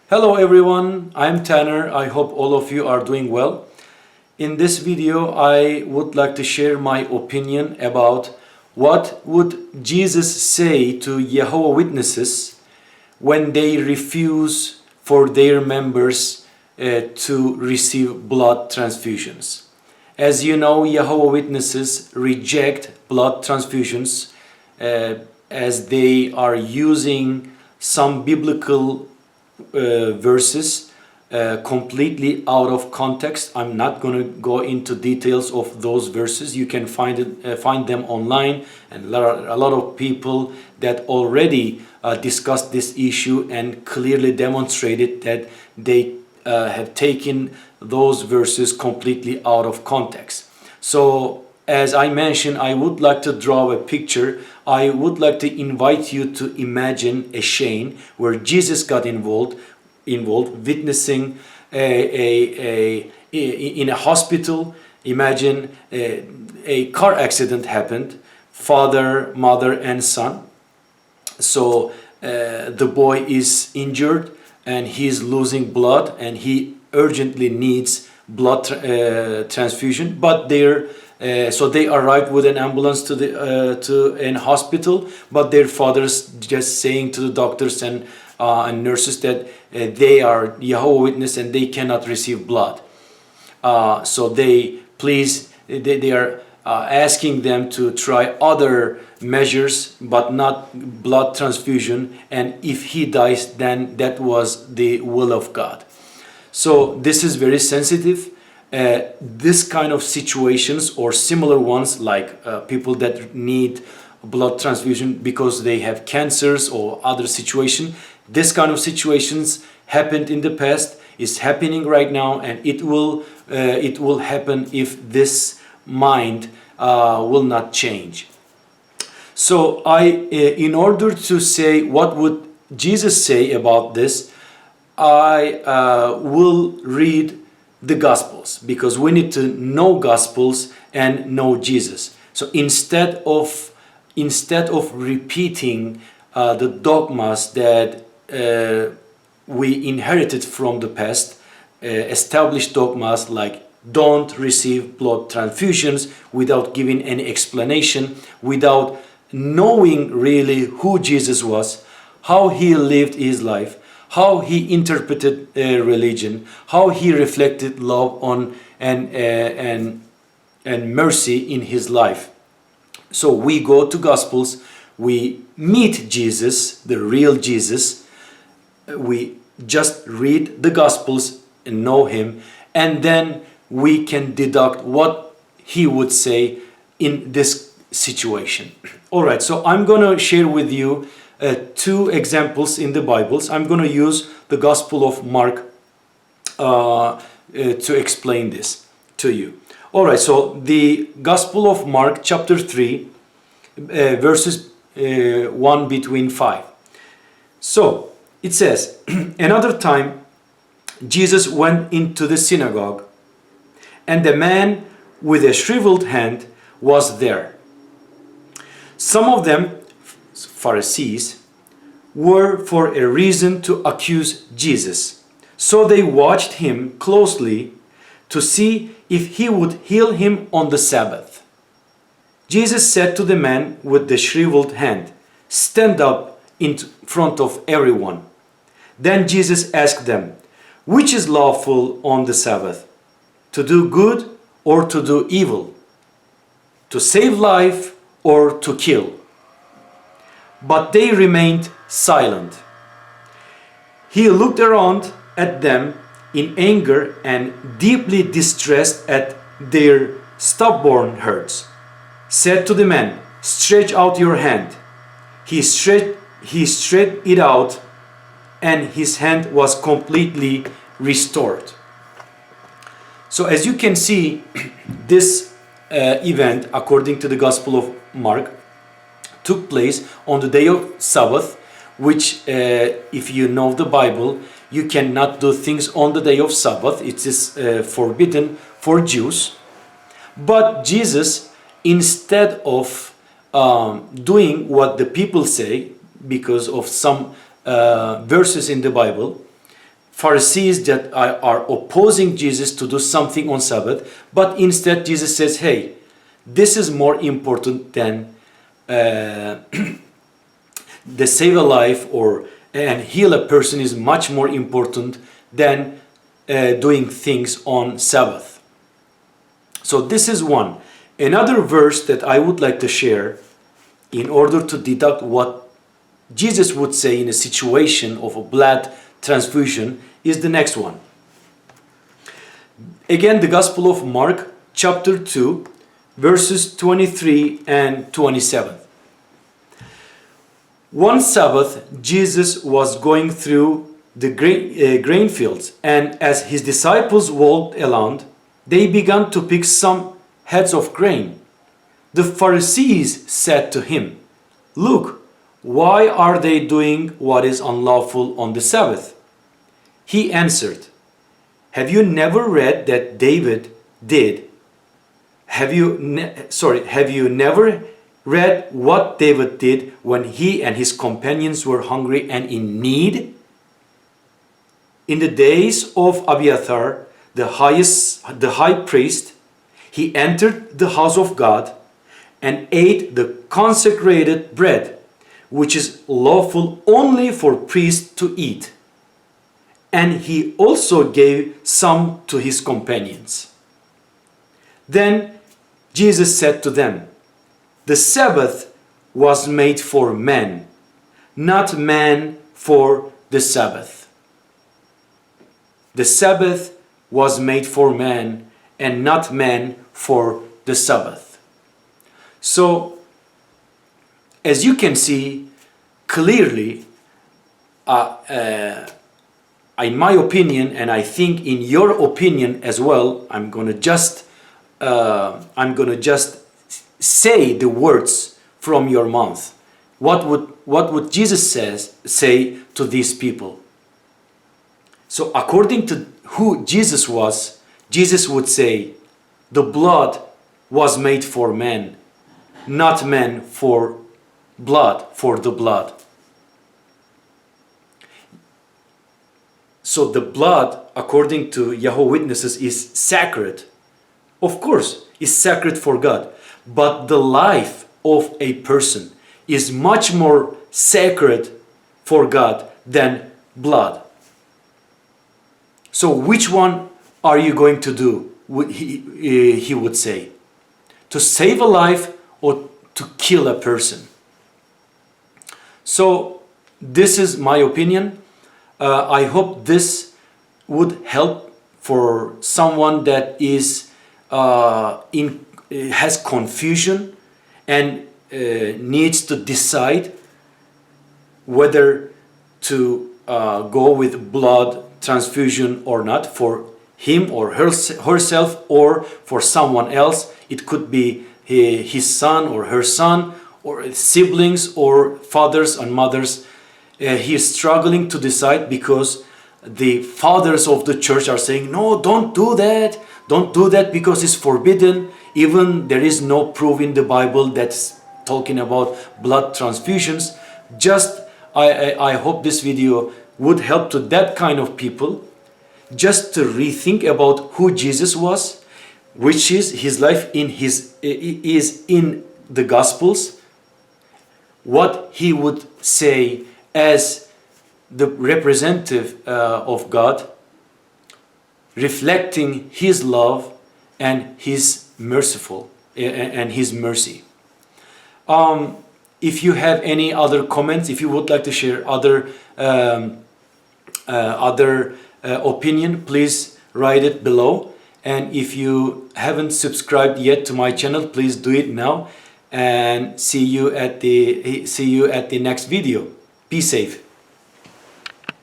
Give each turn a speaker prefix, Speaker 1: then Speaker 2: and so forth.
Speaker 1: Hello everyone, I'm Tanner. I hope all of you are doing well. In this video, I would like to share my opinion about what would Jesus say to Jehovah's Witnesses when they refuse for their members to receive blood transfusions. As you know, Jehovah's Witnesses reject blood transfusions as they are using some biblical verses completely out of context. I'm not going to go into details of those verses. You can find them online, and a lot of people that already discussed this issue and clearly demonstrated that they have taken those verses completely out of context. So as I mentioned, I would like to draw a picture. I would like to invite you to imagine a scene where Jesus got involved witnessing in a hospital. Imagine a car accident happened, father, mother, and son. So the boy is injured and he is losing blood, and he urgently needs blood transfusion. But so they arrived with an ambulance to an hospital, but their father's just saying to the doctors and nurses that they are Jehovah's Witness and they cannot receive blood. So they are asking them to try other measures, but not blood transfusion. And if he dies, then that was the will of God. So this is very sensitive. This kind of situations or similar ones, like people that need blood transfusion because they have cancers or other situation, this kind of situations happened in the past, is happening right now, and it will happen if this mind will not change. So in order to say what would Jesus say about this, I will read the Gospels, because we need to know Gospels and know Jesus. So instead of repeating the dogmas that we inherited from the past, established dogmas like don't receive blood transfusions without giving any explanation, without knowing really who Jesus was, how he lived his life, how he interpreted religion, how he reflected love on and mercy in his life. So we go to Gospels, we meet Jesus, the real Jesus, we just read the Gospels and know him, and then we can deduct what he would say in this situation. All right, so I'm going to share with you two examples in the Bibles. I'm going to use the Gospel of Mark to explain this to you. All right, so the Gospel of Mark, chapter 3, verses 1 between 5. So it says, another time Jesus went into the synagogue, and a man with a shriveled hand was there. Some of them, Pharisees, were for a reason to accuse Jesus. So they watched him closely to see if he would heal him on the Sabbath. Jesus said to the man with the shriveled hand, "Stand up in front of everyone." Then Jesus asked them, "Which is lawful on the Sabbath? To do good or to do evil? To save life or to kill?" But they remained silent. He looked around at them in anger and deeply distressed at their stubborn hearts, said to the man, "Stretch out your hand." He stretched it out, and his hand was completely restored. So as you can see, this event, according to the Gospel of Mark, took place on the day of Sabbath, which if you know the Bible, you cannot do things on the day of Sabbath. It is forbidden for Jews. But Jesus, instead of doing what the people say, because of some verses in the Bible, Pharisees that are opposing Jesus to do something on Sabbath, but instead Jesus says, hey, this is more important than the save a life and heal a person is much more important than doing things on Sabbath. So this is one. Another verse that I would like to share in order to deduct what Jesus would say in a situation of a blood transfusion is the next one. Again, the Gospel of Mark, chapter 2, verses 23 and 27. One Sabbath, Jesus was going through the grain fields, and as his disciples walked along, they began to pick some heads of grain. The Pharisees said to him, "Look, why are they doing what is unlawful on the Sabbath?" He answered, "Have you never read that David did? Have you never read what David did when he and his companions were hungry and in need? In the days of Abiathar, the high priest, he entered the house of God and ate the consecrated bread, which is lawful only for priests to eat. And he also gave some to his companions." Then Jesus said to them, "The Sabbath was made for men, not man for the Sabbath." The Sabbath was made for man and not man for the Sabbath. So, as you can see clearly, in my opinion, and I think in your opinion as well, I'm gonna just say the words from your mouth. What would Jesus say to these people? So according to who Jesus was, Jesus would say, the blood was made for man, not man for the blood. So the blood, according to Jehovah's Witnesses, is sacred. Of course, is sacred for God. But the life of a person is much more sacred for God than blood. So which one are you going to do? He would say. To save a life or to kill a person? So this is my opinion. I hope this would help for someone that is has confusion and needs to decide whether to go with blood transfusion or not for him or herself or for someone else. It could be his son or her son or siblings or fathers and mothers. He is struggling to decide because the fathers of the church are saying, no, don't do that. Don't do that because it's forbidden. Even there is no proof in the Bible that's talking about blood transfusions. Just I hope this video would help to that kind of people just to rethink about who Jesus was, which is his life is in the Gospels, what he would say as the representative of God, reflecting his love and his merciful and his mercy. If you have any other comments, if you would like to share other opinion, please write it below. And if you haven't subscribed yet to my channel, please do it now. And see you at the next video. Be safe.